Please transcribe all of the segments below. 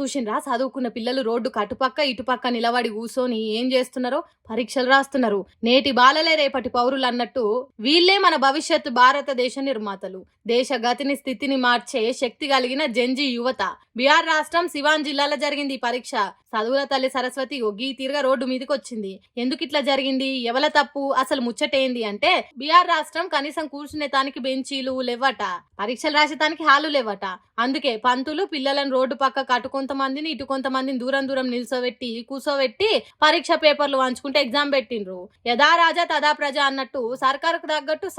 చూసిండ్రా చదువుకున్న పిల్లలు రోడ్డు కటుపక్క ఇటుపక్క నిలబడి కూసోని ఏం చేస్తున్నారో పరీక్షలు రాస్తున్నారు. నేటి బాలలే రేపటి పౌరులు అన్నట్టు వీళ్ళే మన భవిష్యత్తు భారతదేశ నిర్మాతలు. దేశ గతిని స్థితిని మార్చే శక్తి కలిగిన జంజీ యువత. బీహార్ రాష్ట్రం సివాన్ జిల్లాలో జరిగింది ఈ పరీక్ష. చదువుల తల్లి సరస్వతి ఒగ్గి తీరుగా రోడ్డు మీదకి వచ్చింది. ఎందుకు ఇట్లా జరిగింది, ఎవల తప్పు, అసలు ముచ్చటేంది అంటే బీహార్ రాష్ట్రం కనీసం కూర్చునేతానికి బెంచీలు లేవట, పరీక్షలు రాసేతానికి హాలు లేవట. అందుకే పంతులు పిల్లలను రోడ్డు పక్క అటు కొంతమందిని ఇటు కొంతమందిని దూరం దూరం నిల్చోబెట్టి కూసోబెట్టి పరీక్ష పేపర్లు వంచుకుంటే ఎగ్జామ్ పెట్టిండ్రు. యథా రాజా తదా ప్రజ అన్నట్టు సర్కారుకు తగ్గట్టు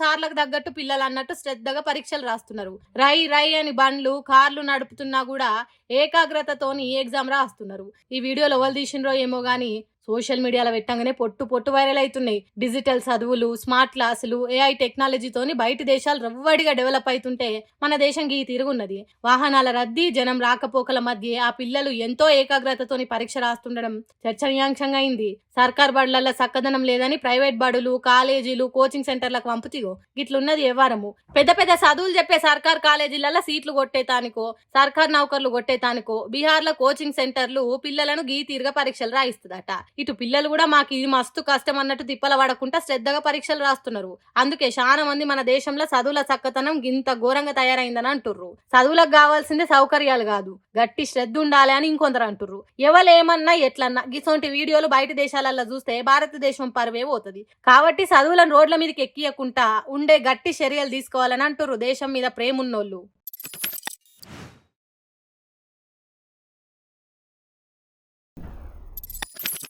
సార్లకు తగ్గట్టు పిల్లలు అన్నట్టు శ్రద్ధగా పరీక్షలు రాస్తున్నారు. రై రై అని బండ్లు కార్లు నడుపుతున్నా కూడా ఏకాగ్రతతోని ఎగ్జామ్ రాస్తున్నారు. ఈ వీడియోలు ఎవరు తీసిండ్రో ఏమో గానీ సోషల్ మీడియాలో పెట్టంగానే పొట్టు వైరల్ అవుతున్నాయి. డిజిటల్ చదువులు, స్మార్ట్ క్లాసులు, ఏఐ టెక్నాలజీతోని బయట దేశాలు రవ్వడిగా డెవలప్ అవుతుంటే మన దేశం గీ తిరుగున్నది. వాహనాల రద్దీ, జనం రాకపోకల మధ్య ఆ పిల్లలు ఎంతో ఏకాగ్రతతోని పరీక్ష రాస్తుండడం చర్చనీయాంశంగా అయింది. సర్కార్ బడులలో చక్కదనం లేదని ప్రైవేట్ బడులు, కాలేజీలు, కోచింగ్ సెంటర్లకు పంపుతీగో గిట్లున్నది వ్యవహారము. పెద్ద పెద్ద చదువులు చెప్పే సర్కార్ కాలేజీలలో సీట్లు కొట్టేతానికో, సర్కార్ నౌకర్లు కొట్టేతానికో బీహార్లో కోచింగ్ సెంటర్లు పిల్లలను గీ తీరుగా పరీక్షలు రాయిస్తుందట. ఇటు పిల్లలు కూడా మాకు ఇది మస్తు కష్టం అన్నట్టు తిప్పల పడకుండా శ్రద్ధగా పరీక్షలు రాస్తున్నారు. అందుకే చాలా మంది మన దేశంలో చదువుల చక్కతనం గింత ఘోరంగా తయారైందని అంటుర్రు. చదువులకు కావాల్సిందే సౌకర్యాలు కాదు, గట్టి శ్రద్ధ ఉండాలి అని ఇంకొందరు అంటుర్రు. ఎవలేమన్నా ఎట్లన్నా గిసొంటి వీడియోలు బయట దేశాలలో చూస్తే భారతదేశం పరువే పోతుంది. కాబట్టి చదువులను రోడ్ల మీదకి ఎక్కియకుండా ఉండే గట్టి చర్యలు తీసుకోవాలని అంటుర్రు దేశం మీద ప్రేమున్నోళ్ళు.